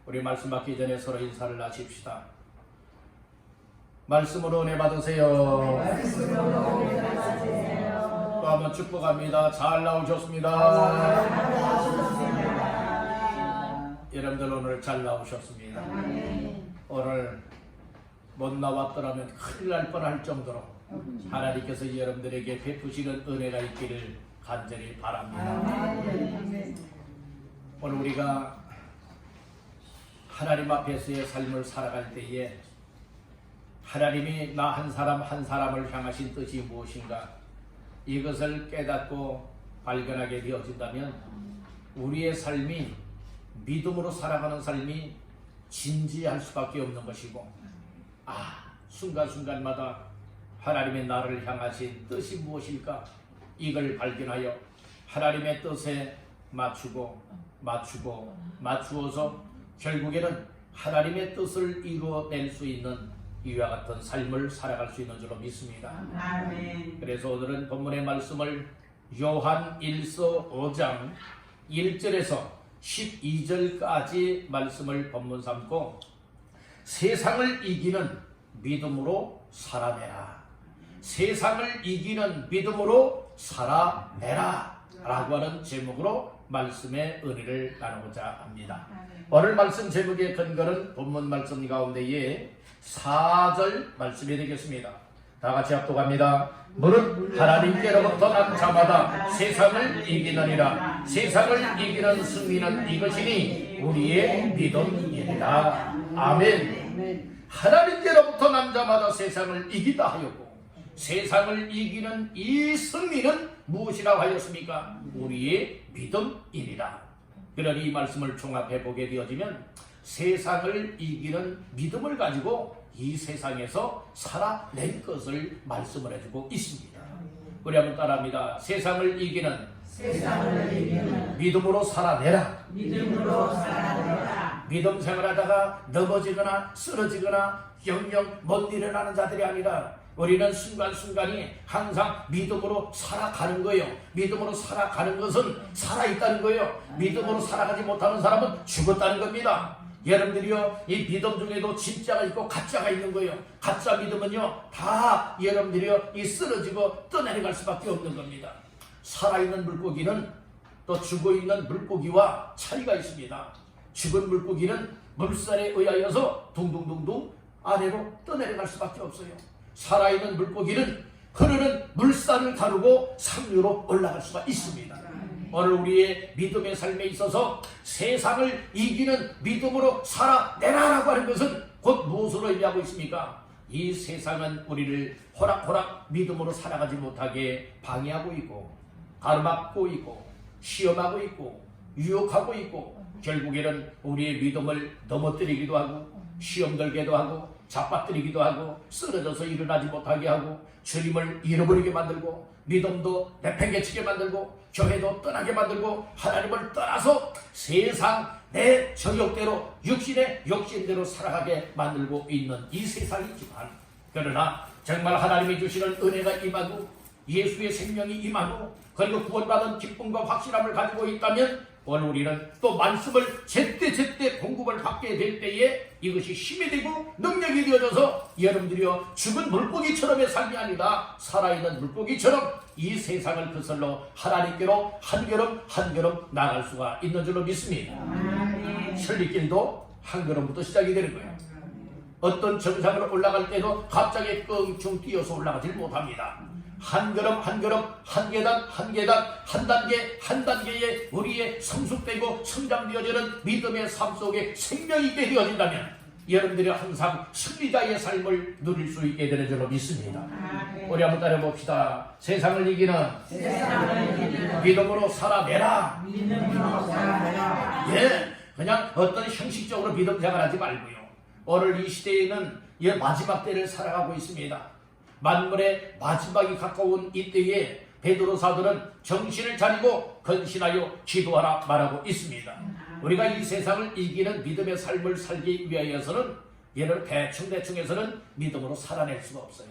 우리 말씀 받기 전에 서로 인사를 하십시다. 말씀으로 은혜 받으세요. 또 한번 축복합니다. 잘 나오셨습니다. 여러분들 오늘 잘 나오셨습니다. 오늘 못 나왔더라면 큰일 날 뻔할 정도로 하나님께서 여러분들에게 베푸시는 은혜가 있기를 간절히 바랍니다. 오늘 우리가 하나님 앞에서의 삶을 살아갈 때에 하나님이 나 한 사람 한 사람을 향하신 뜻이 무엇인가, 이것을 깨닫고 발견하게 되어진다면 우리의 삶이 믿음으로 살아가는 삶이 진지할 수밖에 없는 것이고, 순간순간마다 하나님의 나를 향하신 뜻이 무엇일까, 이걸 발견하여 하나님의 뜻에 맞추어서 결국에는 하나님의 뜻을 이루어낼 수 있는 이와 같은 삶을 살아갈 수 있는 줄로 믿습니다. 아멘. 그래서 오늘은 본문의 말씀을 요한 1서 5장 1절에서 12절까지 말씀을 본문 삼고 세상을 이기는 믿음으로 살아내라, 세상을 이기는 믿음으로 살아내라 라고 하는 제목으로 말씀의 은혜를 나누고자 합니다. 오늘 말씀 제목의 근거는 본문 말씀 가운데에 4절 말씀이 되겠습니다. 다 같이 합독합니다. 무릇 하나님께로부터 난 자마다 세상을 이기느니라. 세상을 이기는 승리는 이것이니 우리의 믿음이니라. 아멘. 하나님께로부터 난 자마다 세상을 이기다 하였고, 세상을 이기는 이 승리는 무엇이라고 하였습니까? 우리의 믿음이니라. 그러니 이 말씀을 종합해 보게 되어지면 세상을 이기는 믿음을 가지고 이 세상에서 살아낸 것을 말씀을 해주고 있습니다. 우리 한번 따라합니다. 세상을 이기는 믿음으로 살아내라. 믿음 생활하다가 넘어지거나 쓰러지거나 영영 못 일어나는 자들이 아니라 우리는 순간순간이 항상 믿음으로 살아가는 거예요. 믿음으로 살아가는 것은 살아있다는 거예요. 믿음으로 살아가지 못하는 사람은 죽었다는 겁니다. 여러분들이요, 이 믿음 중에도 진짜가 있고 가짜가 있는 거예요. 가짜 믿음은요, 다 여러분들이요, 이 쓰러지고 떠내려갈 수밖에 없는 겁니다. 살아있는 물고기는 또 죽어있는 물고기와 차이가 있습니다. 죽은 물고기는 물살에 의하여서 둥둥둥둥 아래로 떠내려갈 수밖에 없어요. 살아있는 물고기는 흐르는 물살을 다루고 상류로 올라갈 수가 있습니다. 오늘 우리의 믿음의 삶에 있어서 세상을 이기는 믿음으로 살아내라라고 하는 것은 곧 무엇으로 의미하고 있습니까? 이 세상은 우리를 호락호락 믿음으로 살아가지 못하게 방해하고 있고, 가로막고 있고, 시험하고 있고, 유혹하고 있고, 결국에는 우리의 믿음을 넘어뜨리기도 하고, 시험 들게도 하고, 잡아뜨리기도 하고, 쓰러져서 일어나지 못하게 하고, 주님을 잃어버리게 만들고, 믿음도 내팽개치게 만들고, 교회도 떠나게 만들고, 하나님을 떠나서 세상 내 저욕대로, 육신의 욕심대로 살아가게 만들고 있는 이 세상이지만, 그러나 정말 하나님이 주시는 은혜가 임하고 예수의 생명이 임하고 그리고 구원받은 기쁨과 확실함을 가지고 있다면 오늘 우리는 또 말씀을 제때 공급을 받게 될 때에 이것이 힘이 되고 능력이 되어져서 여러분들이요, 죽은 물고기처럼의 삶이 아니라 살아있는 물고기처럼 이 세상을 거슬러 하나님께로 한 걸음 나아갈 수가 있는 줄로 믿습니다. 설리길도 한 걸음부터 시작이 되는 거예요. 어떤 정상으로 올라갈 때도 갑자기 껑충 뛰어서 올라가질 못합니다. 한 걸음, 한 계단, 한 단계에 우리의 성숙되고 성장되어지는 믿음의 삶 속에 생명이 있게 되어진다면 여러분들이 항상 승리자의 삶을 누릴 수 있게 되는 줄로 믿습니다. 우리 한번 따라 봅시다. 세상을 이기는 믿음으로 살아내라. 예, 그냥 어떤 형식적으로 믿음 생활하지 말고요. 오늘 이 시대에는 마지막 때를 살아가고 있습니다. 만물의 마지막이 가까운 이때에 베드로 사도는 정신을 차리고 건신하여 기도하라 말하고 있습니다. 우리가 이 세상을 이기는 믿음의 삶을 살기 위하여서는 얘를 대충해서는 믿음으로 살아낼 수가 없어요.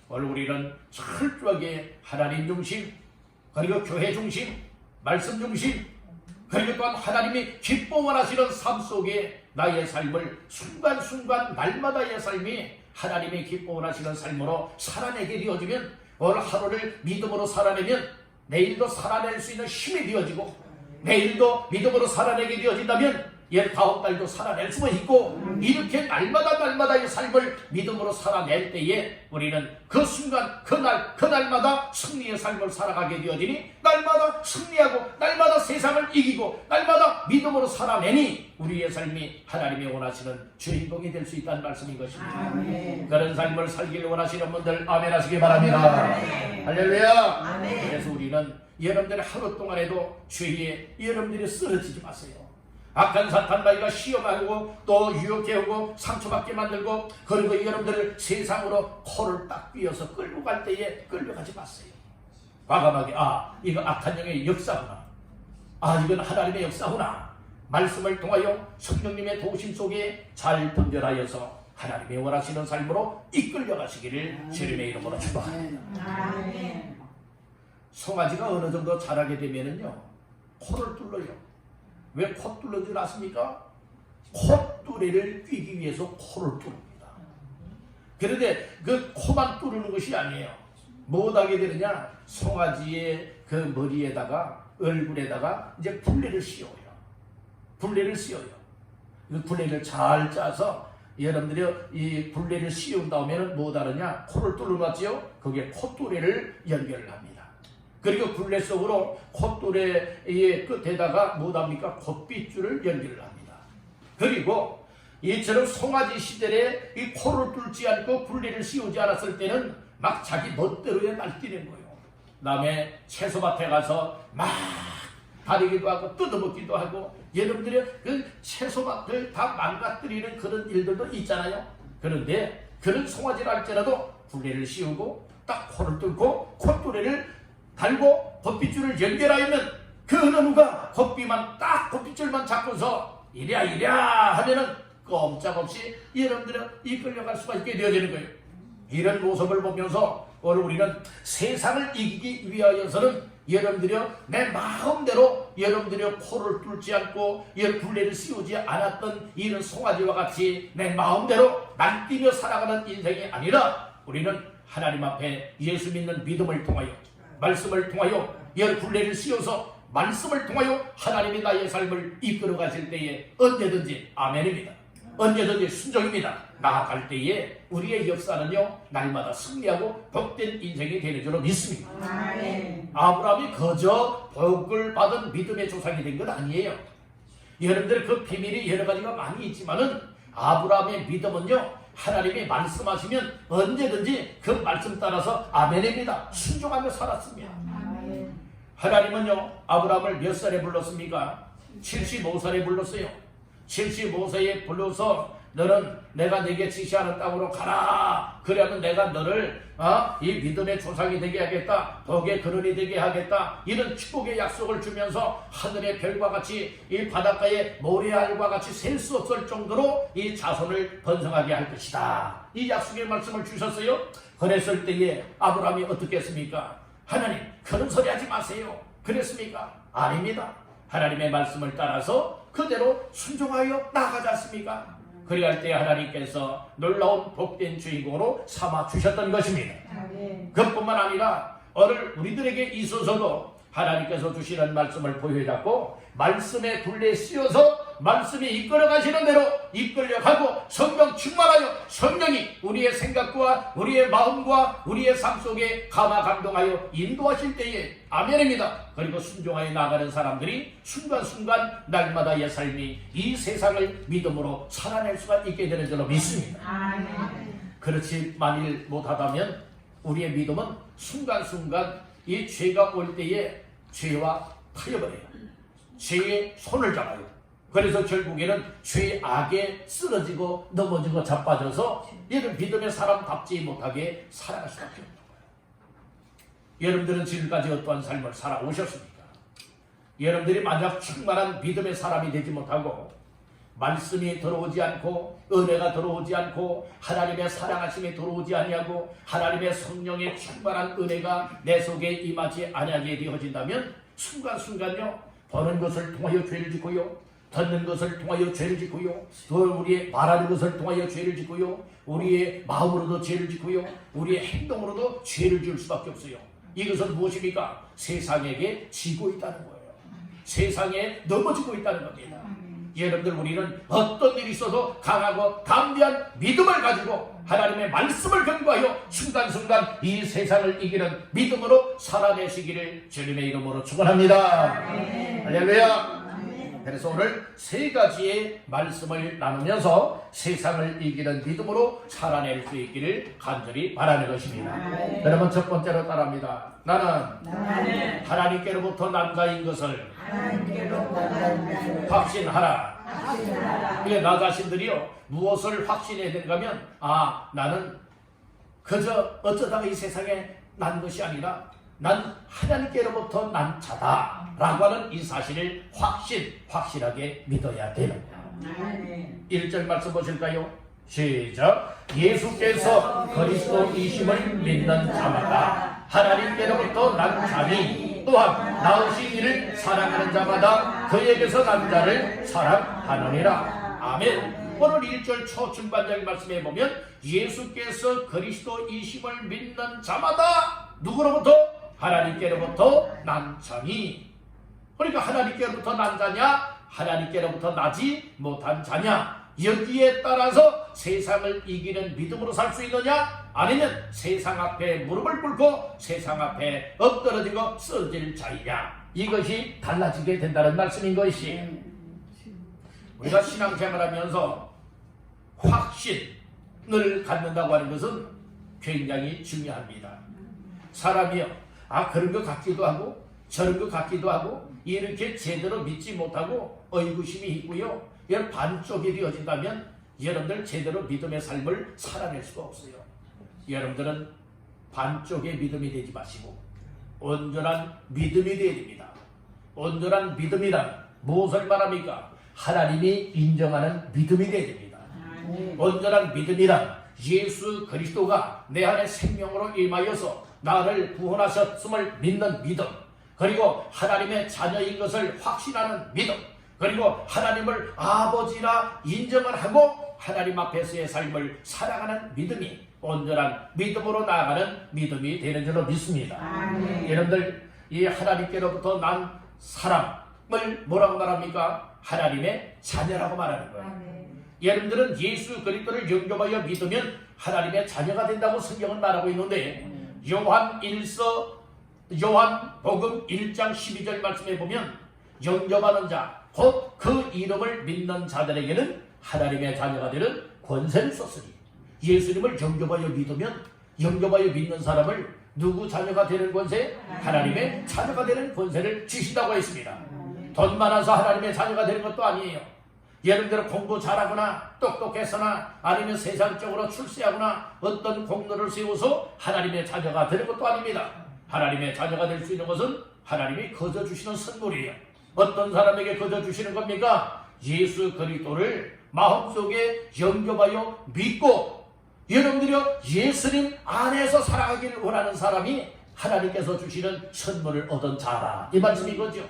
오늘 우리는 철저하게 하나님 중심, 그리고 교회 중심, 말씀 중심, 그리고 또한 하나님이 기뻐 원하시는 삶 속에 나의 삶을 순간순간 날마다의 삶이 하나님이 기뻐 원하시는 삶으로 살아내게 되어지면, 오늘 하루를 믿음으로 살아내면 내일도 살아낼 수 있는 힘이 되어지고, 내일도 믿음으로 살아내게 되어진다면 다음 달도 살아낼 수가 있고, 이렇게 날마다의 삶을 믿음으로 살아낼 때에 우리는 그 순간, 그날마다 승리의 삶을 살아가게 되어지니, 날마다 승리하고 날마다 세상을 이기고 날마다 믿음으로 살아내니 우리의 삶이 하나님이 원하시는 주인공이 될 수 있다는 말씀인 것입니다. 아멘. 그런 삶을 살기를 원하시는 분들 아멘 하시기 바랍니다. 아멘. 할렐루야. 아멘. 그래서 우리는 여러분들의 하루 동안에도 죄에 여러분들이 쓰러지지 마세요. 악한 사탄 마귀가 시험하고 또 유혹해오고 상처받게 만들고, 그리고 여러분들을 세상으로 코를 딱 꿰어서 끌고 갈 때에 끌려가지 마세요. 과감하게 이거 악한 영의 역사구나, 이건 하나님의 역사구나, 말씀을 통하여 성령님의 도우심 속에 잘 분별하여서 하나님의 원하시는 삶으로 이끌려가시기를 주님의 이름으로 축복합니다. 송아지가 어느 정도 자라게 되면은요, 코를 뚫어요. 왜 코 뚫는 줄 아십니까? 콧뚜레를 꿰기 위해서 코를 뚫습니다. 그런데 그 코만 뚫는 것이 아니에요. 뭐하게 되느냐? 송아지의 그 머리에다가, 얼굴에다가 이제 굴레를 씌워요. 굴레를 씌워요. 그 굴레를 잘 짜서 여러분들이 이 굴레를 씌운 다음에는 뭐하느냐? 코를 뚫어놨지요? 거기에 콧뚜레를 연결을 합니다. 그리고 굴레 속으로 콧뚜레의 끝에다가 뭐합니까? 콧빗줄을 연결을 합니다. 그리고 이처럼 송아지 시절에 이 코를 뚫지 않고 굴레를 씌우지 않았을 때는 막 자기 멋대로 날뛰는 거예요. 그다음에 채소밭에 가서 막 다리기도 하고 뜯어먹기도 하고, 여러분들이 그 채소밭을 다 망가뜨리는 그런 일들도 있잖아요. 그런데 그런 송아지를 할지라도 굴레를 씌우고 딱 코를 뚫고 콧뚜레를 달고 겉빗줄을 연결하면 그 어느 누가 겉빗줄만 잡고서 이랴 하면은 꼼짝없이 여러분들은 이끌려갈 수가 있게 되어지는 거예요. 이런 모습을 보면서 오늘 우리는 세상을 이기기 위하여서는 여러분들이요, 내 마음대로 여러분들이요 코를 뚫지 않고 굴레를 씌우지 않았던 이런 송아지와 같이 내 마음대로 날뛰며 살아가는 인생이 아니라, 우리는 하나님 앞에 예수 믿는 믿음을 통하여, 말씀을 통하여 굴레를 씌워서 말씀을 통하여 하나님이 나의 삶을 이끌어 가실 때에 언제든지 아멘입니다. 언제든지 순종입니다. 나아갈 때에 우리의 역사는요, 날마다 승리하고 복된 인생이 되는 줄로 믿습니다. 아멘. 아브라함이 거저 복을 받은 믿음의 조상이 된 건 아니에요. 여러분들 그 비밀이 여러 가지가 많이 있지만은 아브라함의 믿음은요, 하나님이 말씀하시면 언제든지 그 말씀 따라서 아멘입니다. 순종하며 살았습니다. 아멘. 하나님은요, 아브라함을 몇 살에 불렀습니까? 75살에 불렀어요. 75세에 불러서 너는 내가 내게 지시하는 땅으로 가라. 그러면 내가 너를 이 믿음의 조상이 되게 하겠다. 복의 근원이 되게 하겠다. 이런 축복의 약속을 주면서 하늘의 별과 같이 이 바닷가의 모래알과 같이 셀 수 없을 정도로 이 자손을 번성하게 할 것이다. 이 약속의 말씀을 주셨어요. 그랬을 때에 아브라함이 어떻게 했습니까? 하나님, 그런 소리 하지 마세요. 그랬습니까? 아닙니다. 하나님의 말씀을 따라서 그대로 순종하여 나아가지 않습니까? 그리할 때 하나님께서 놀라운 복된 주인공으로 삼아 주셨던 것입니다. 그뿐만 아니라 오늘 우리들에게 있어서도 하나님께서 주시는 말씀을 보여 잡고 말씀에 굴레 씌워서 말씀이 이끌어 가시는 대로 이끌려가고 성령 충만하여 성령이 우리의 생각과 우리의 마음과 우리의 삶 속에 감화 감동하여 인도하실 때에 아멘입니다. 그리고 순종하여 나가는 사람들이 순간순간 날마다의 삶이 이 세상을 믿음으로 살아낼 수가 있게 되는 줄로 믿습니다. 아멘. 그렇지 만일 못하다면 우리의 믿음은 순간순간 이 죄가 올 때에 죄와 타협을 해요. 죄의 손을 잡아요. 그래서 결국에는 죄의 악에 쓰러지고 넘어지고 자빠져서 얘는 믿음의 사람답지 못하게 살아갈 수밖에 없는 거예요. 여러분들은 지금까지 어떠한 삶을 살아오셨습니까? 여러분들이 만약 충만한 믿음의 사람이 되지 못하고 말씀이 들어오지 않고 은혜가 들어오지 않고 하나님의 사랑하심이 들어오지 아니하고 하나님의 성령의 충만한 은혜가 내 속에 임하지 아니하게 되어진다면 순간순간요 보는 것을 통하여 죄를 짓고요, 듣는 것을 통하여 죄를 짓고요, 또 우리의 말하는 것을 통하여 죄를 짓고요, 우리의 마음으로도 죄를 짓고요, 우리의 행동으로도 죄를 지을 수밖에 없어요. 이것은 무엇입니까? 세상에게 지고 있다는 거예요. 세상에 넘어지고 있다는 겁니다. 여러분들, 우리는 어떤 일이 있어도 강하고 담대한 믿음을 가지고 하나님의 말씀을 견고하여 순간순간 이 세상을 이기는 믿음으로 살아내시기를 주님의 이름으로 축원합니다. 할렐루야. 그래서 오늘 세 가지의 말씀을 나누면서 세상을 이기는 믿음으로 살아낼 수 있기를 간절히 바라는 것입니다. 여러분, 첫 번째로 따라합니다. 나는 하나님께로부터 남자인 것을 확신하라. 이게 나 자신들이요, 무엇을 확신해야 되는가 하면, 나는 그저 어쩌다가 이 세상에 난 것이 아니라 난 하나님께로부터 난 자다 라고 하는 이 사실을 확실하게 믿어야 되는 거예요. 1절 말씀 보실까요? 시작. 예수께서 그리스도이심을 믿는 자마다 하나님께로부터 난 자니, 또한 나으시기를 사랑하는 자마다 그에게서 난 자를 사랑하느니라. 아멘. 오늘 1절 초중반절 말씀에 보면 예수께서 그리스도이심을 믿는 자마다 누구로부터? 하나님께로부터 난 자니. 그러니까 하나님께로부터 난 자냐, 하나님께로부터 나지 못한 자냐, 여기에 따라서 세상을 이기는 믿음으로 살 수 있느냐, 아니면 세상 앞에 무릎을 꿇고 세상 앞에 엎드러지고 쓰러질 자이냐, 이것이 달라지게 된다는 말씀인 것이, 우리가 신앙생활하면서 확신을 갖는다고 하는 것은 굉장히 중요합니다. 사람이요, 그런 것 같기도 하고 저런 것 같기도 하고 이렇게 제대로 믿지 못하고 의구심이 있고요, 이런 반쪽이 되어진다면 여러분들 제대로 믿음의 삶을 살아낼 수가 없어요. 여러분들은 반쪽의 믿음이 되지 마시고 온전한 믿음이 되어야 됩니다. 온전한 믿음이란 무엇을 말합니까? 하나님이 인정하는 믿음이 되어야 됩니다. 온전한 믿음이란 예수 그리스도가 내 안에 생명으로 임하여서 나를 구원하셨음을 믿는 믿음, 그리고 하나님의 자녀인 것을 확신하는 믿음, 그리고 하나님을 아버지라 인정을 하고 하나님 앞에서의 삶을 살아가는 믿음이 온전한 믿음으로 나아가는 믿음이 되는 줄로 믿습니다. 여러분들, 이 하나님께로부터 난 사람을 뭐라고 말합니까? 하나님의 자녀라고 말하는 거예요. 여러분들은 예수 그리스도를 영접하여 믿으면 하나님의 자녀가 된다고 성경은 말하고 있는데, 요한복음 1장 12절 말씀에 보면 영접하는 자, 곧 그 이름을 믿는 자들에게는 하나님의 자녀가 되는 권세를 썼으니, 예수님을 영접하여 믿으면, 영접하여 믿는 사람을 누구 자녀가 되는 권세? 하나님의 자녀가 되는 권세를 주신다고 했습니다. 돈 많아서 하나님의 자녀가 되는 것도 아니에요. 여러분들은 공부 잘하거나 똑똑해서나 아니면 세상적으로 출세하거나 어떤 공로를 세워서 하나님의 자녀가 되는 것도 아닙니다. 하나님의 자녀가 될 수 있는 것은 하나님이 거저 주시는 선물이에요. 어떤 사람에게 거저 주시는 겁니까? 예수 그리스도를 마음속에 영접하여 믿고 여러분들이요, 예수님 안에서 살아가기를 원하는 사람이 하나님께서 주시는 선물을 얻은 자라, 이 말씀인 거죠.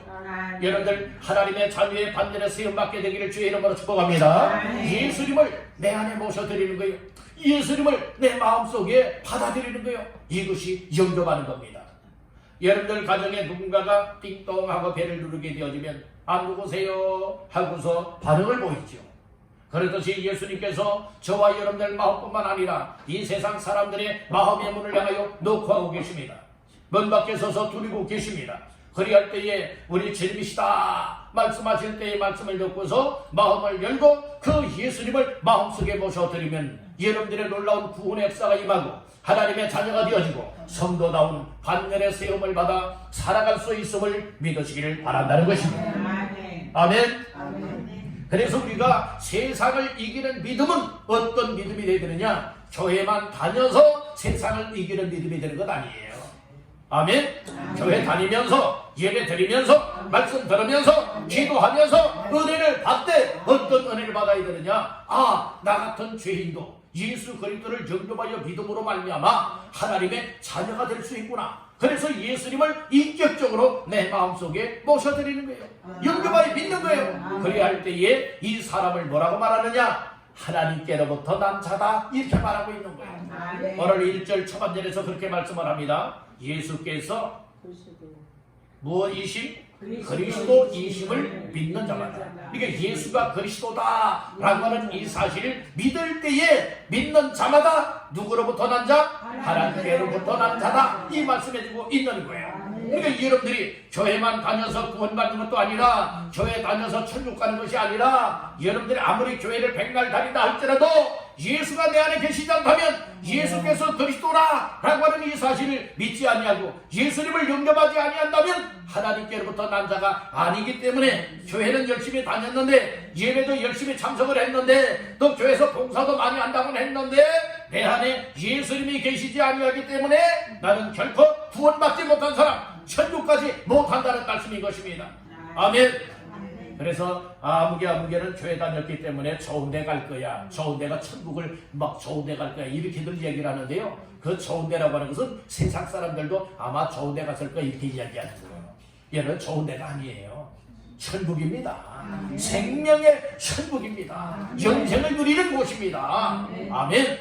여러분들, 하나님의 자녀의 반열에 세움받게 되기를 주의 이름으로 축복합니다. 예수님을 내 안에 모셔드리는 거예요. 예수님을 내 마음속에 받아들이는 거예요. 이것이 영접하는 겁니다. 여러분들 가정에 누군가가 띵동하고 배를 누르게 되어지면 안 누구세요? 하고서 반응을 보이죠. 그렇듯이 예수님께서 저와 여러분들 마음뿐만 아니라 이 세상 사람들의 마음의 문을 향하여 노크하고 계십니다. 문 밖에 서서 두리고 계십니다. 그리할 때에 우리 주님이시다 말씀하실 때의 말씀을 듣고서 마음을 열고 그 예수님을 마음속에 모셔드리면 여러분들의 놀라운 구원의 역사가 임하고 하나님의 자녀가 되어지고 성도다운 반면의 세움을 받아 살아갈 수 있음을 믿으시기를 바란다는 것입니다. 아멘. 그래서 우리가 세상을 이기는 믿음은 어떤 믿음이 되야 되느냐? 교회만 다녀서 세상을 이기는 믿음이 되는 것 아니에요. 아멘. 교회 다니면서 예배 드리면서 말씀 들으면서 기도하면서 은혜를 받되 어떤 은혜를 받아야 알아야 되느냐? 아, 나 같은 죄인도 예수 그리스도를 영접하여 믿음으로 말미암아 하나님의 자녀가 될 수 있구나. 그래서 예수님을 인격적으로 내 마음속에 모셔드리는 거예요. 영접하여 믿는 거예요. 그래야 할 때에 이 사람을 뭐라고 말하느냐? 하나님께로부터 난 자다, 이렇게 말하고 있는 거예요. 오늘 1절 초반절에서 그렇게 말씀을 합니다. 예수께서 무엇이심? 그리스도이심을 믿는 자마다. 그러니까 예수가 그리스도다라고 하는 이 사실을 믿을 때에 믿는 자마다 누구로부터 난 자? 하나님께로부터 난 자다, 이 말씀해주고 있는 거예요. 그러니까 여러분들이 교회만 다녀서 구원받는 것도 아니라, 교회 다녀서 천국 가는 것이 아니라, 여러분들이 아무리 교회를 백날 다닌다 할지라도 예수가 내 안에 계시지 않다면, 예수께서 그리스도라 라고 하는 이 사실을 믿지 아니하고 예수님을 영접하지 아니한다면 하나님께로부터 난 자가 아니기 때문에, 교회는 열심히 다녔는데, 예배도 열심히 참석을 했는데, 또 교회에서 봉사도 많이 한다고는 했는데, 내 안에 예수님이 계시지 아니하기 때문에 나는 결코 구원받지 못한 사람, 천국까지 못한다는 말씀인 것입니다. 아멘. 그래서 아무개는 교회 다녔기 때문에 좋은 데 갈 거야, 좋은 데가 천국을 막 좋은 데 갈 거야, 이렇게들 얘기를 하는데요, 그 좋은 데라고 하는 것은 세상 사람들도 아마 좋은 데 갔을 거야 이렇게 이야기하는 거예요. 얘는 좋은 데가 아니에요. 천국입니다. 생명의 천국입니다. 영생을 누리는 곳입니다. 아멘.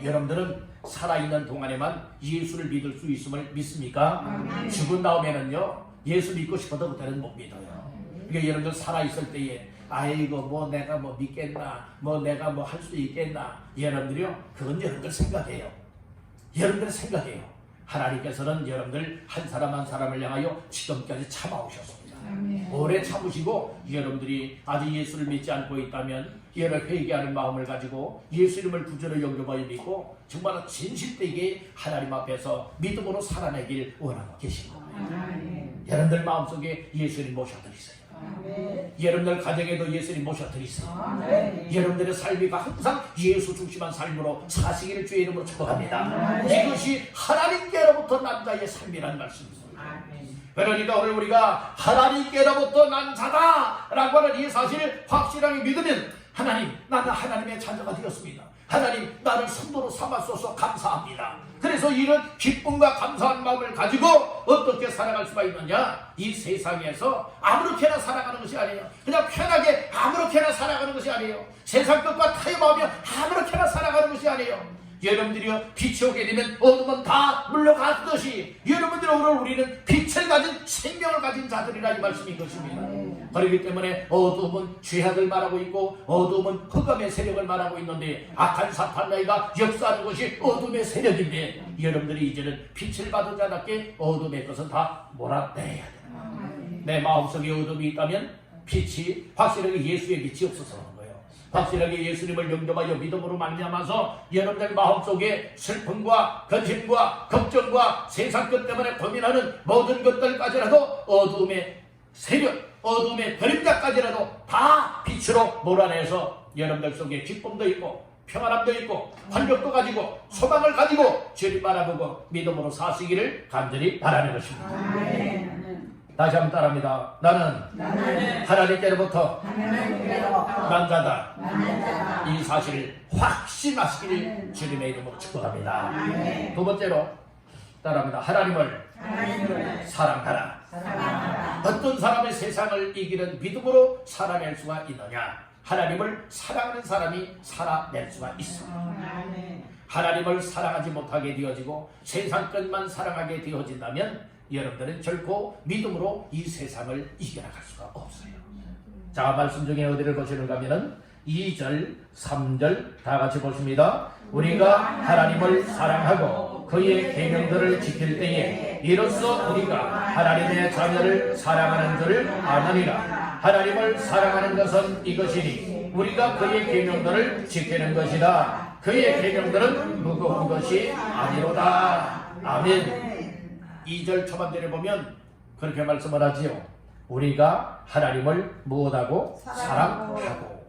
여러분들은 살아있는 동안에만 예수를 믿을 수 있음을 믿습니까? 죽은 다음에는요, 예수 믿고 싶어도 그때는 못 믿어요. 그러니까 여러분들 살아있을 때에 아이고 뭐 내가 뭐 믿겠나, 뭐 내가 뭐 할 수 있겠나, 여러분들이요, 그건 여러분들 생각해요. 여러분들 생각해요. 하나님께서는 여러분들 한 사람 한 사람을 향하여 지금까지 참아오셨습니다. 오래 참으시고, 여러분들이 아직 예수를 믿지 않고 있다면 여러 회개하는 마음을 가지고 예수님을 구주로 영접하여 믿고 정말 진실되게 하나님 앞에서 믿음으로 살아내길 원하고 계신 겁니다. 여러분들 마음속에 예수님 모셔드리세요. 여러분들 가정에도 예수님 모셔드리세요. 여러분들의 삶이 항상 예수 중심한 삶으로 사시기를 주의 이름으로 축복합니다. 이것이 하나님께로부터 난 자의 삶이라는 말씀입니다. 그러니까 오늘 우리가 하나님께로부터 난 자다라고 하는 이 사실을 확실하게 믿으면, 하나님, 나는 하나님의 자녀가 되었습니다. 하나님, 나를 성도로 삼았소서 감사합니다. 그래서 이런 기쁨과 감사한 마음을 가지고 어떻게 살아갈 수가 있느냐? 이 세상에서 아무렇게나 살아가는 것이 아니에요. 그냥 편하게 아무렇게나 살아가는 것이 아니에요. 세상 것과 타협하며 아무렇게나 살아가는 것이 아니에요. 여러분들이요, 빛이 오게 되면 어둠은 다 물러가듯이, 여러분들이 오늘 우리는 빛을 가진 생명을 가진 자들이라 이 말씀인 것입니다. 그렇기 때문에 어둠은 죄악을 말하고 있고, 어둠은 흑암의 세력을 말하고 있는데, 악한 사탄나이가 역사하는 것이 어둠의 세력인데, 여러분들이 이제는 빛을 받은 자답게 어둠의 것은 다 몰아내야 돼요. 내 마음속에 어둠이 있다면 빛이, 확실하게 예수의 빛이 없어서 확실하게 예수님을 영접하여 믿음으로 말미암아서 여러분들 마음속에 슬픔과 근심과 걱정과 세상 것 때문에 고민하는 모든 것들까지라도, 어둠의 세력, 어둠의 그림자까지라도 다 빛으로 몰아내서 여러분들 속에 기쁨도 있고 평안함도 있고 활력도 가지고 소망을 가지고 주님 바라보고 믿음으로 사시기를 간절히 바라는 것입니다. 다시 한번 따라합니다. 나는 하나님께로부터 난 자다. 이 사실을 확신하시기를 주님의 이름으로 축복합니다. 두 번째로 따라합니다. 하나님을 사랑하라. 어떤 사람의 세상을 이기는 믿음으로 살아낼 수가 있느냐? 하나님을 사랑하는 사람이 살아낼 수가 있습니다. 하나님을 사랑하지 못하게 되어지고 세상 것만 사랑하게 되어진다면 여러분들은 결코 믿음으로 이 세상을 이겨나갈 수가 없어요. 자, 말씀 중에 어디를 보시는가 하면은 2절, 3절 다 같이 보십니다. 우리가 하나님을 사랑하고 그의 계명들을 지킬 때에 이로써 우리가 하나님의 자녀를 사랑하는 줄을 아느니라. 하나님을 사랑하는 것은 이것이니 우리가 그의 계명들을 지키는 것이다. 그의 계명들은 무거운 것이 아니로다. 아멘. 2절 초반절에 보면 그렇게 말씀을 하지요. 우리가 하나님을 무엇하고? 사랑하고.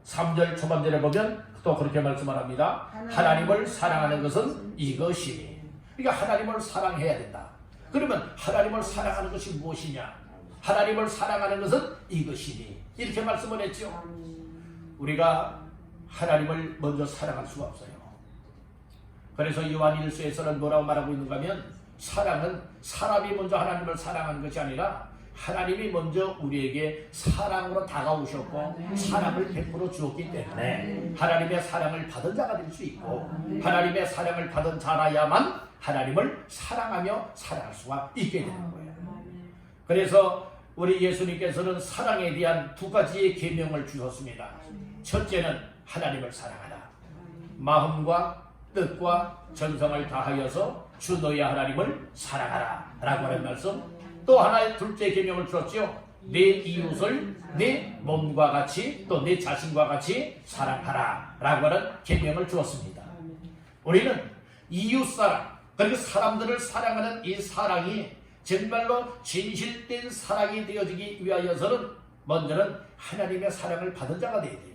3절 초반절에 보면 또 그렇게 말씀을 합니다. 하나님을 사랑하는 것은 이것이니. 그러니까 하나님을 사랑해야 된다. 그러면 하나님을 사랑하는 것이 무엇이냐? 하나님을 사랑하는 것은 이것이니. 이렇게 말씀을 했죠. 우리가 하나님을 먼저 사랑할 수가 없어요. 그래서 요한 1서에서는 뭐라고 말하고 있는가 하면 사랑은 사람이 먼저 하나님을 사랑하는 것이 아니라 하나님이 먼저 우리에게 사랑으로 다가오셨고 사랑을 베풀어 주었기 때문에 하나님의 사랑을 받은 자가 될 수 있고 하나님의 사랑을 받은 자라야만 하나님을 사랑하며 살아갈 수가 있게 되는 거예요. 그래서 우리 예수님께서는 사랑에 대한 두 가지의 계명을 주셨습니다. 첫째는 하나님을 사랑하라. 마음과 뜻과 전성을 다하여서 주 너의 하나님을 사랑하라 라고 하는 말씀. 또 하나의 둘째 계명을 주었죠. 내 이웃을 내 몸과 같이 또 내 자신과 같이 사랑하라 라고 하는 계명을 주었습니다. 우리는 이웃사랑, 그리고 사람들을 사랑하는 이 사랑이 정말로 진실된 사랑이 되어지기 위하여서는 먼저는 하나님의 사랑을 받은 자가 되어야 돼요.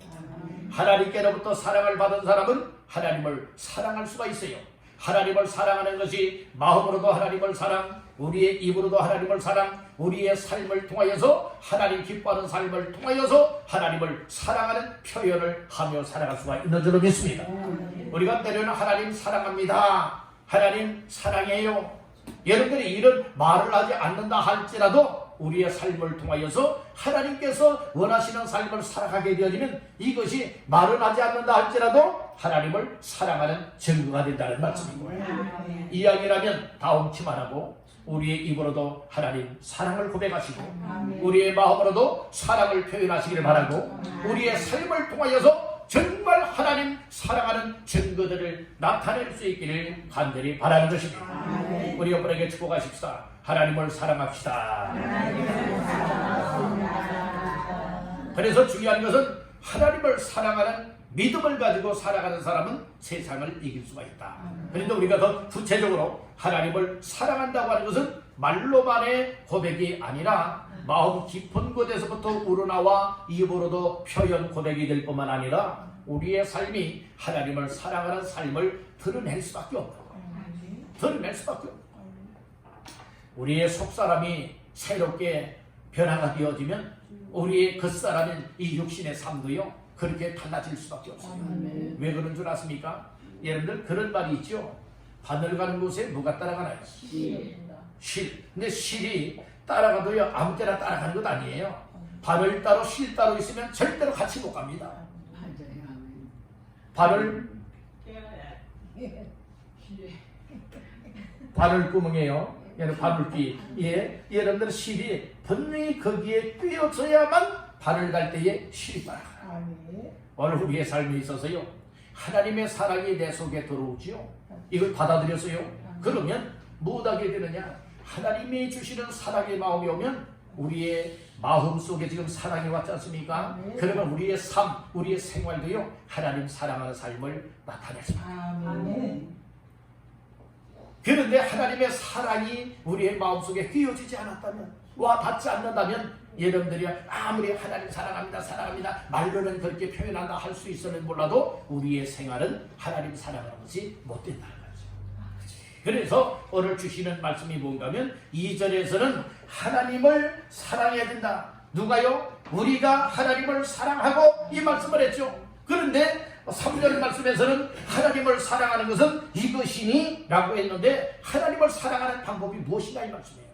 하나님께로부터 사랑을 받은 사람은 하나님을 사랑할 수가 있어요. 하나님을 사랑하는 것이 마음으로도 하나님을 사랑, 우리의 입으로도 하나님을 사랑, 우리의 삶을 통하여서 하나님 기뻐하는 삶을 통하여서 하나님을 사랑하는 표현을 하며 살아갈 수가 있는 줄로 믿습니다. 우리가 때로는 하나님 사랑합니다, 하나님 사랑해요, 여러분들이 이런 말을 하지 않는다 할지라도 우리의 삶을 통하여서 하나님께서 원하시는 삶을 살아가게 되어지면 이것이 말은 하지 않는다 할지라도 하나님을 사랑하는 증거가 된다는 말씀인 거예요. 이야기라면 다움치만 하고 우리의 입으로도 하나님 사랑을 고백하시고 우리의 마음으로도 사랑을 표현하시기를 바라고 우리의 삶을 통하여서 정말 하나님 사랑하는 증거들을 나타낼 수 있기를 간절히 바라는 것입니다. 우리 여러분에게 축복하십시다. 하나님을 사랑합시다. 그래서 중요한 것은 하나님을 사랑하는 믿음을 가지고 살아가는 사람은 세상을 이길 수가 있다. 그런데 우리가 더 구체적으로 하나님을 사랑한다고 하는 것은 말로만의 고백이 아니라 마음 깊은 곳에서부터 우러나와 입으로도 표현 고백이 될 뿐만 아니라 우리의 삶이 하나님을 사랑하는 삶을 드러낼 수밖에 없는 거예요. 드러낼 수밖에 없는 거예요. 우리의 속사람이 새롭게 변화가 되어지면 우리의 겉사람인 이 육신의 삶도요 그렇게 달라질 수밖에 없어요. 왜 그런 줄 아십니까? 여러분들 그런 말이 있죠. 바늘 가는 곳에 뭐가 따라가나요? 실. 근데 실이 따라가도요 아무 때나 따라가는 것 아니에요. 바늘 따로 실 따로 있으면 절대로 같이 못 갑니다. 바늘 구멍이에요. 얘는 바늘귀. 예, 여러분들 실이 분명히 거기에 꿰어져야만 바늘 갈 때에 실이 따라가요. 오늘 우리의 삶에 있어서요 하나님의 사랑이 내 속에 들어오지요. 이걸 받아들였어요. 그러면 무엇하게 되느냐? 하나님이 주시는 사랑의 마음이 오면 우리의 마음 속에 지금 사랑이 왔지 않습니까? 그러면 우리의 삶, 우리의 생활도요 하나님 사랑하는 삶을 나타낼 수밖에 없습니다. 그런데 하나님의 사랑이 우리의 마음속에 끼어지지 않았다면, 와 닿지 않는다면 여러분들이 아무리 하나님 사랑합니다 사랑합니다 말로는 그렇게 표현한다 할 수 있으면 몰라도 우리의 생활은 하나님 사랑하는 것이 못 된다는 거죠. 그래서 오늘 주시는 말씀이 뭔가 하면 2절에서는 하나님을 사랑해야 된다. 누가요? 우리가 하나님을 사랑하고 이 말씀을 했죠. 그런데 3절 말씀에서는 하나님을 사랑하는 것은 이것이니 라고 했는데 하나님을 사랑하는 방법이 무엇이냐 이 말씀이에요.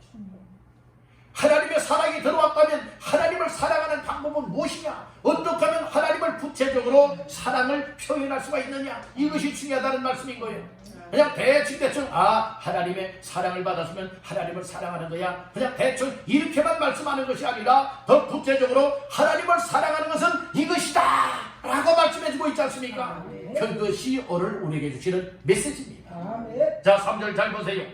하나님의 사랑이 들어왔다면 하나님을 사랑하는 방법은 무엇이냐? 어떻게 하면 하나님을 구체적으로 사랑을 표현할 수가 있느냐? 이것이 중요하다는 말씀인 거예요. 그냥 대충 하나님의 사랑을 받았으면 하나님을 사랑하는 거야, 그냥 대충 이렇게만 말씀하는 것이 아니라 더 구체적으로 하나님을 사랑하는 것은 이것이다 라고 말씀해주고 있지 않습니까? 그것이 오늘 우리에게 주시는 메시지입니다. 자 3절 잘 보세요.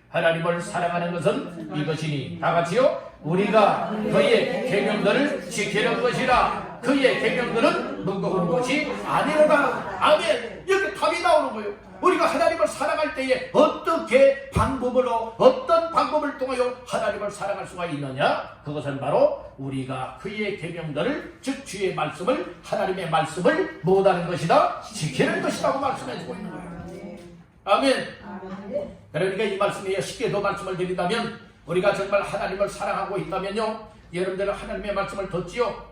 하나님을 사랑하는 것은 이것이니 다 같이요. 우리가 그의 계명들을 지키는 것이라. 그의 계명들은 무거운 것이 아니로다. 아멘. 여기 답이 나오는 거예요. 우리가 하나님을 사랑할 때에 어떻게 어떤 방법을 통하여 하나님을 사랑할 수가 있느냐? 그것은 바로 우리가 그의 계명들을, 즉 주의 말씀을, 하나님의 말씀을 못하는 것이다, 지키는 것이라고 말씀해주고 있는 거예요. 아멘. 그러니까 이 말씀에 쉽게 더 말씀을 드린다면, 우리가 정말 하나님을 사랑하고 있다면요 여러분들은 하나님의 말씀을 듣지요.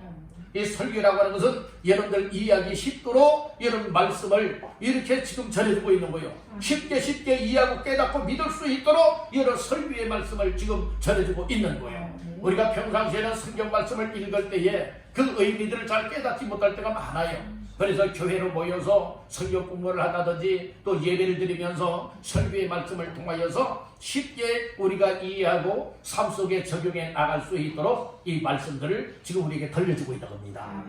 이 설교라고 하는 것은 여러분들 이해하기 쉽도록 여러분 말씀을 이렇게 지금 전해주고 있는 거예요. 쉽게 이해하고 깨닫고 믿을 수 있도록 여러 설교의 말씀을 지금 전해주고 있는 거예요. 우리가 평상시에는 성경 말씀을 읽을 때에 그 의미들을 잘 깨닫지 못할 때가 많아요. 그래서 교회로 모여서 설교 공부를 한다든지 또 예배를 드리면서 설교의 말씀을 통하여서 쉽게 우리가 이해하고 삶 속에 적용해 나갈 수 있도록 이 말씀들을 지금 우리에게 들려주고 있다고 합니다.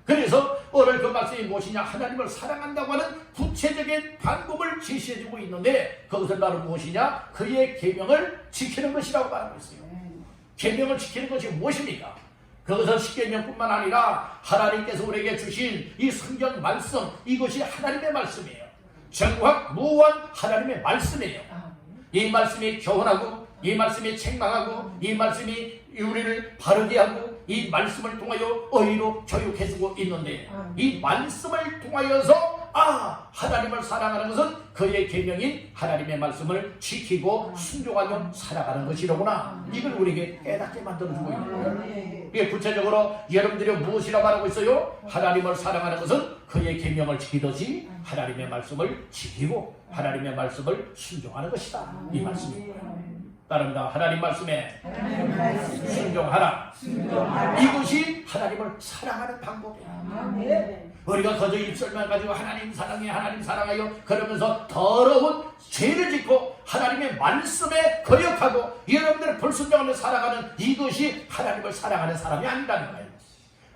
그래서 오늘 그 말씀이 무엇이냐? 하나님을 사랑한다고 하는 구체적인 방법을 제시해주고 있는데 그것은 바로 무엇이냐? 그의 계명을 지키는 것이라고 말하고 있어요. 계명을 지키는 것이 무엇입니까? 그것은 십계명뿐만 아니라 하나님께서 우리에게 주신 이 성경 말씀, 이것이 하나님의 말씀이에요. 정확무한 하나님의 말씀이에요. 이 말씀이 교훈하고 이 말씀이 책망하고 이 말씀이 우리를 바르게 하고 이 말씀을 통하여 의로 교육해주고 있는데 이 말씀을 통하여서 하나님을 사랑하는 것은 그의 계명인 하나님의 말씀을 지키고 순종하며 살아가는 것이로구나. 이걸 우리에게 깨닫게 만들어주고 있는 거예요. 이게 구체적으로 여러분들이 무엇이라고 말하고 있어요? 하나님을 사랑하는 것은 그의 계명을 지키듯이 하나님의 말씀을 지키고 하나님의 말씀을 순종하는 것이다. 이 말씀입니다. 따릅니다. 하나님 말씀에 순종하라. 이것이 하나님을 사랑하는 방법이야. 우리가 거저 입술만 가지고 하나님 사랑해 하나님 사랑하여 그러면서 더러운 죄를 짓고 하나님의 말씀에 거역하고 여러분들을 불순종하며 살아가는 이것이 하나님을 사랑하는 사람이 아니라는 거예요.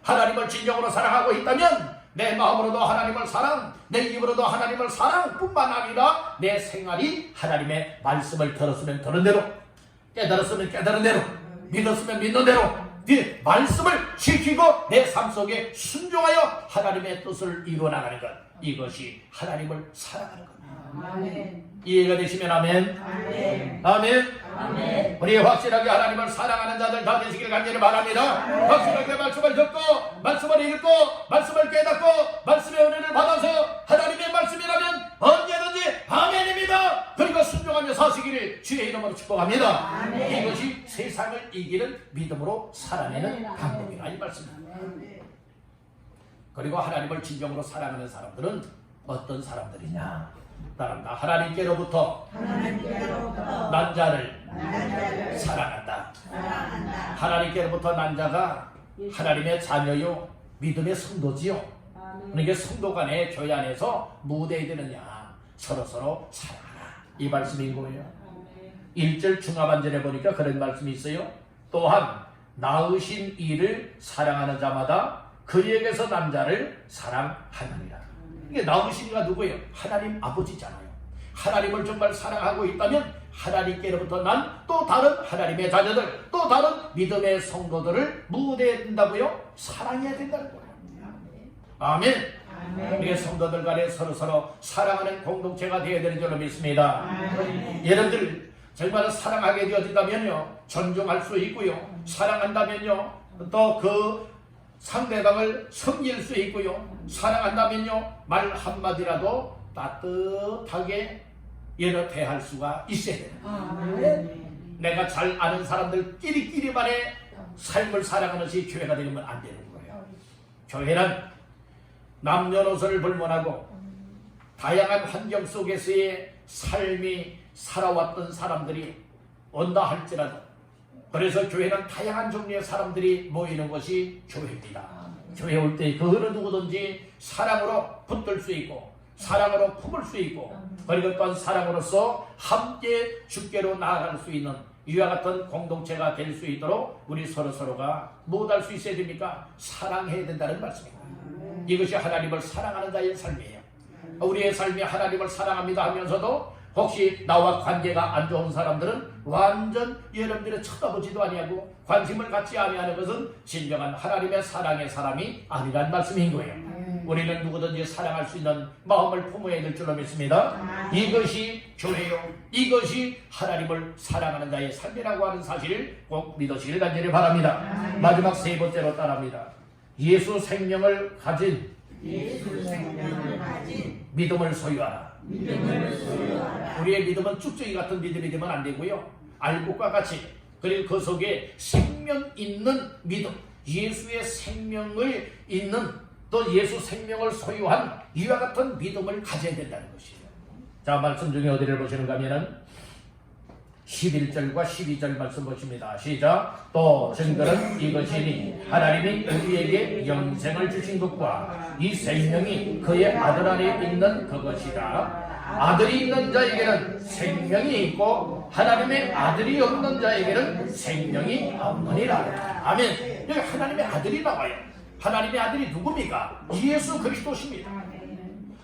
하나님을 진정으로 사랑하고 있다면 내 마음으로도 하나님을 사랑, 내 입으로도 하나님을 사랑뿐만 아니라 내 생활이 하나님의 말씀을 들었으면 들은 대로, 깨달았으면 깨달은 대로, 믿었으면 믿는 대로 이 말씀을 지키고 내 삶 속에 순종하여 하나님의 뜻을 이루어나가는 것, 이것이 하나님을 사랑하는 겁니다. 아멘. 이해가 되시면 아멘. 아멘. 아멘. 아멘. 우리 확실하게 하나님을 사랑하는 자들 다 되시길 간절히 바랍니다. 아멘. 확실하게 말씀을 듣고 말씀을 읽고 말씀을 깨닫고 말씀의 은혜를 받아서 하나님의 말씀이라면 언제든지 아멘입니다. 그러니까 순종하며 사시기를 주의 이름으로 축복합니다. 아멘. 이것이 세상을 이기는 믿음으로 살아내는 방법이라 이 말씀입니다. 그리고 하나님을 진정으로 사랑하는 사람들은 어떤 사람들이냐? 따릅니다. 하나님께로부터 난 자를 사랑한다. 하나님께로부터 난 자가 하나님의 자녀요 믿음의 성도지요. 그러니까 성도 간의 교회 안에서 무대에 되느냐 서로서로 사랑하라 이 말씀인 거예요. 1절 중하반절에 보니까 그런 말씀이 있어요. 또한 낳으신 이를 사랑하는 자마다 그에게서 난 자를 사랑하느니라. 이게 낳으신 이가 누구예요? 하나님 아버지잖아요. 하나님을 정말 사랑하고 있다면 하나님께로부터 난 또 다른 하나님의 자녀들, 또 다른 믿음의 성도들을 무대에 둔다고요? 사랑해야 된다는 거예요. 아멘. 우리 성도들 간에 서로서로 사랑하는 공동체가 되어야 되는 줄로 믿습니다. 여러분들 정말 사랑하게 되어진다면요 존중할 수 있고요, 사랑한다면요 또 그 상대방을 섬길 수 있고요, 사랑한다면요 말 한마디라도 따뜻하게 여러 대할 수가 있어야 돼요. 내가 잘 아는 사람들끼리만의 삶을 살아가는 것이 교회가 되면 안 되는 거예요. 교회는 남녀노소를 불문하고 다양한 환경 속에서의 삶이 살아왔던 사람들이 온다 할지라도, 그래서 교회는 다양한 종류의 사람들이 모이는 것이 교회입니다. 교회 올 때 그 어느 누구든지 사랑으로 붙들 수 있고 사랑으로 품을 수 있고 그리고 또한 사랑으로서 함께 주께로 나아갈 수 있는 이와 같은 공동체가 될 수 있도록 우리 서로서로가 무엇할 수 있어야 됩니까? 사랑해야 된다는 말씀입니다. 이것이 하나님을 사랑하는 자의 삶이에요. 우리의 삶이 하나님을 사랑합니다 하면서도 혹시 나와 관계가 안 좋은 사람들은 완전 여러분들의 쳐다보지도 아니하고 관심을 갖지 아니하는 것은 진정한 하나님의 사랑의 사람이 아니란 말씀인 거예요. 우리는 누구든지 사랑할 수 있는 마음을 품어야 될 줄로 믿습니다. 이것이 교회요, 이것이 하나님을 사랑하는 자의 삶이라고 하는 사실을 꼭 믿으시길 간절히 바랍니다. 마지막 세 번째로 따라합니다. 예수 생명을 가진 믿음을 소유하라. 우리의 믿음은 쭉쭉이 같은 믿음이 되면 안 되고요, 알곡과 같이 그리고 그 속에 생명 있는 믿음, 예수의 생명을 있는 또 예수 생명을 소유한 이와 같은 믿음을 가져야 된다는 것이에요. 자, 말씀 중에 어디를 보시는가 하면은 11절과 12절 말씀 보십니다. 시작. 또 증거는 이것이니 하나님이 우리에게 영생을 주신 것과 이 생명이 그의 아들 안에 있는 그것이다. 아들이 있는 자에게는 생명이 있고 하나님의 아들이 없는 자에게는 생명이 없느니라. 아멘. 여기 하나님의 아들이 나와요. 하나님의 아들이 누굽니까? 예수 그리스도십니다.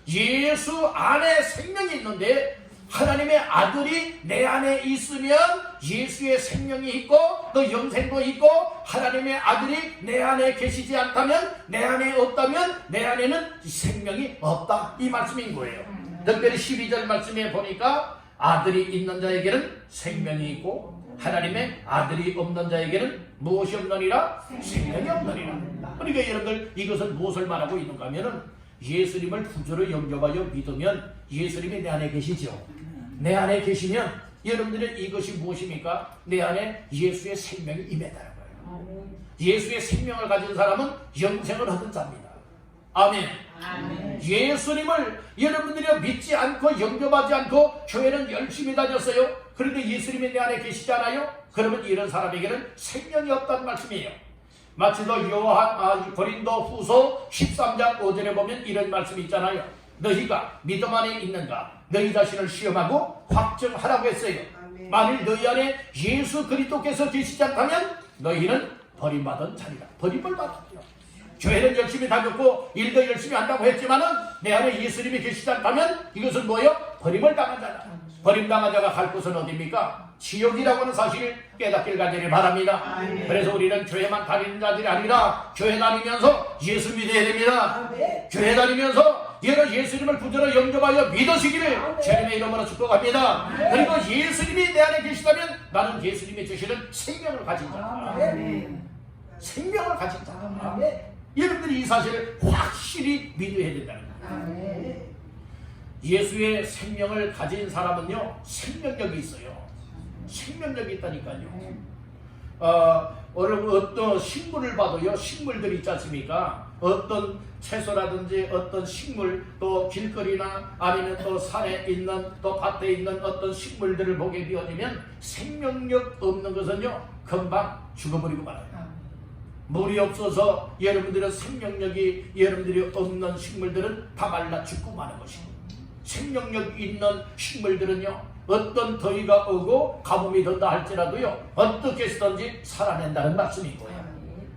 예수 안에 생명이 있는데 하나님의 아들이 내 안에 있으면 예수의 생명이 있고 또 영생도 있고, 하나님의 아들이 내 안에 계시지 않다면, 내 안에 없다면 내 안에는 생명이 없다, 이 말씀인 거예요. 특별히 12절 말씀에 보니까 아들이 있는 자에게는 생명이 있고 하나님의 아들이 없는 자에게는 무엇이 없느니라? 생명이 없느니라. 그러니까 여러분들 이것은 무엇을 말하고 있는가 하면은 예수님을 구주로 영접하여 믿으면 예수님이 내 안에 계시죠. 내 안에 계시면 여러분들은 이것이 무엇입니까? 내 안에 예수의 생명이 임했다는 거예요. 예수의 생명을 가진 사람은 영생을 얻은 자입니다. 아멘. 아멘. 예수님을 여러분들이 믿지 않고 영접하지 않고 교회는 열심히 다녔어요. 그런데 예수님이 내 안에 계시잖아요. 그러면 이런 사람에게는 생명이 없다는 말씀이에요. 마치 더 고린도 후서 13장 5절에 보면 이런 말씀이 있잖아요. 너희가 믿음 안에 있는가? 너희 자신을 시험하고 확증하라고 했어요. 아멘. 만일 너희 안에 예수 그리스도께서 계시지 않다면 너희는 버림받은 자리다. 버림을 받았죠. 교회는 열심히 다녔고 일도 열심히 한다고 했지만은 내 안에 예수님이 계시지 않다면 이것은 뭐예요? 버림을 당한 자다. 버림당한 자가 갈 곳은 어디입니까? 지옥이라고 하는 사실을 깨닫길 간절히 바랍니다. 아멘. 그래서 우리는 교회만 다니는 자들이 아니라 교회 다니면서 예수 믿어야 됩니다. 아멘. 교회 다니면서 예수님을 구주로 영접하여 믿으시기를 주님의 이름으로 축복합니다. 아멘. 그리고 예수님이 내 안에 계시다면 나는 예수님이 주시는 생명을 가진 자다. 아멘. 생명을 가진 자다. 아멘. 여러분들이 이 사실을 확실히 믿어야 된다는 거예요. 아멘. 예수의 생명을 가진 사람은요, 생명력이 있어요. 생명력이 있다니까요. 어떤 식물을 봐도요, 식물들이 있지 않습니까? 어떤 채소라든지 어떤 식물, 또 길거리나 아니면 또 산에 있는 또 밭에 있는 어떤 식물들을 보게 되어지면 생명력 없는 것은요, 금방 죽어버리고 말아요. 물이 없어서 여러분들의 생명력이 여러분들이 없는 식물들은 다 말라 죽고 마는 것이고, 생명력 있는 식물들은요, 어떤 더위가 오고 가뭄이 든다 할지라도요, 어떻게 해서든지 살아낸다는 말씀인 거예요.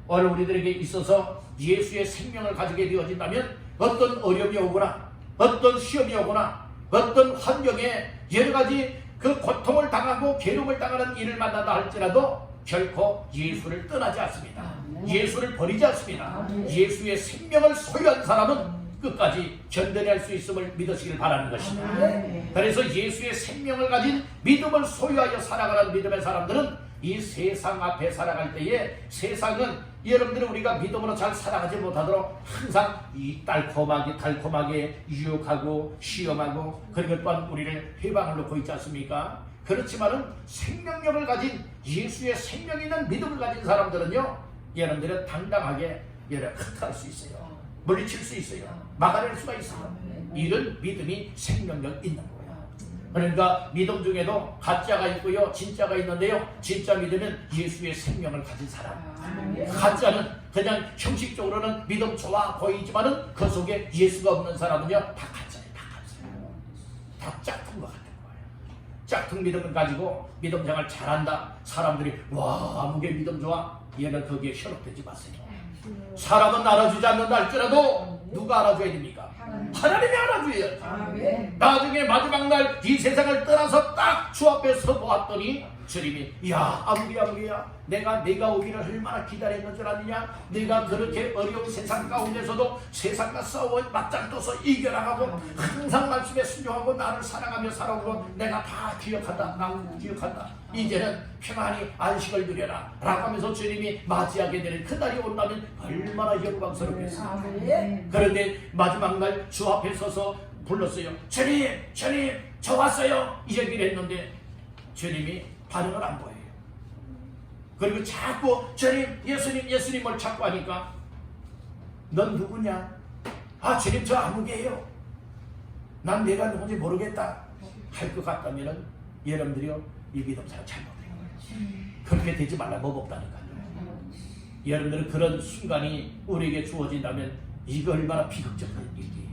오늘 우리들에게 있어서 예수의 생명을 가지게 되어진다면 어떤 어려움이 오거나 어떤 시험이 오거나 어떤 환경에 여러 가지 그 고통을 당하고 괴로움을 당하는 일을 만난다 할지라도 결코 예수를 떠나지 않습니다. 예수를 버리지 않습니다. 예수의 생명을 소유한 사람은 끝까지 견뎌낼 수 있음을 믿으시길 바라는 것입니다. 그래서 예수의 생명을 가진 믿음을 소유하여 살아가는 믿음의 사람들은 이 세상 앞에 살아갈 때에 세상은 여러분들은 우리가 믿음으로 잘 살아가지 못하도록 항상 이 달콤하게 유혹하고 시험하고, 그리고 또한 우리를 회방을 놓고 있지 않습니까? 그렇지만은 생명력을 가진 예수의 생명 있는 믿음을 가진 사람들은요, 여러분들은 당당하게 흩어갈 수 있어요. 물리칠 수 있어요. 막아낼 수가 있어요. 이런 믿음이 생명력 있는 거예요. 그러니까 믿음 중에도 가짜가 있고요, 진짜가 있는데요, 진짜 믿음은 예수의 생명을 가진 사람. 가짜는 그냥 형식적으로는 믿음 좋아 보이지만은 그 속에 예수가 없는 사람은요, 다 가짜예요. 다 가짜예요. 다 짝퉁 것 같은 거예요. 짝퉁 믿음을 가지고 믿음 생활 잘한다, 사람들이 와 아무개 믿음 좋아, 얘는 거기에 현혹되지 마세요. 사람은 알아주지 않는다 할지라도 누가 알아줘야 됩니까? 하나님이 알아줘야지. 나중에 마지막 날 이 세상을 떠나서 딱 주 앞에 서 보았더니 주님이, 야 아무개야, 내가 오기를 얼마나 기다렸는 줄 아느냐? 내가 그렇게 어려운 세상 가운데서도 세상과 싸워 맞짱 떠서 이겨나가고 항상 말씀에 순종하고 나를 사랑하며 살아온 거 내가 다 기억한다. 난 기억한다. 이제는 평안히 안식을 누려라 라고 하면서 주님이 맞이하게 되는 그날이 온다면 얼마나 영광스럽겠어요. 그런데 마지막 날 주 앞에 서서 불렀어요. 주님 저 왔어요, 이 얘기를 했는데 주님이 반응을 안 보여요. 그리고 자꾸 주님 예수님을 자꾸 하니까 넌 누구냐? 아 주님 저 아무개예요. 난 내가 누군지 모르겠다 할 것 같다면 여러분들이요 이 믿음 생활 잘못해요. 그렇게 되지 말라고 법다니까요. 여러분들은 그런 순간이 우리에게 주어진다면 이거 얼마나 비극적인 일이에요.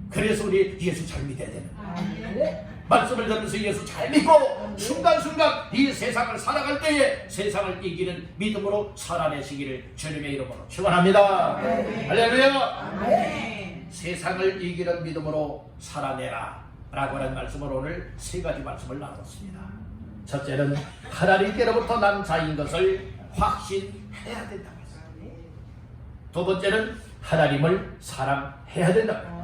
그래서 우리 예수 잘 믿어야 되는 거예요. 말씀을 들으면서 예수 잘 믿고 순간순간 이 세상을 살아갈 때에 세상을 이기는 믿음으로 살아내시기를 주님의 이름으로 축원합니다. 할렐루야. 세상을 이기는 믿음으로 살아내라 라고 하는 말씀을 오늘 세 가지 말씀을 나눴습니다. 첫째는 하나님께로부터 난 자인 것을 확신해야 된다고 했습니다. 두 번째는 하나님을 사랑해야 된다고 했습니다.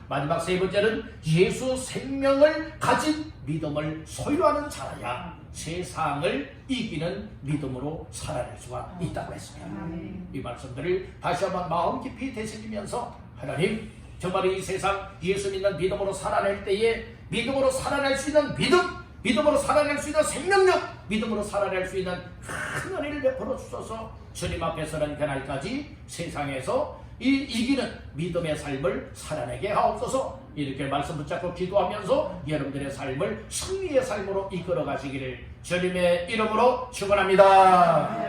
마지막 세 번째는 예수 생명을 가진 믿음을 소유하는 자라야 세상을 이기는 믿음으로 살아낼 수가 있다고 했습니다. 이 말씀들을 다시 한번 마음 깊이 되새기면서 하나님 정말 이 세상 예수 믿는 믿음으로 살아낼 때에 믿음으로 살아낼 수 있는 믿음으로 살아낼 수 있는 생명력, 믿음으로 살아낼 수 있는 큰 은혜를 베풀어 주셔서 주님 앞에 서는 그날까지 세상에서 이기는 믿음의 삶을 살아내게 하옵소서. 이렇게 말씀 붙잡고 기도하면서 여러분들의 삶을 승리의 삶으로 이끌어 가시기를 주님의 이름으로 축원합니다.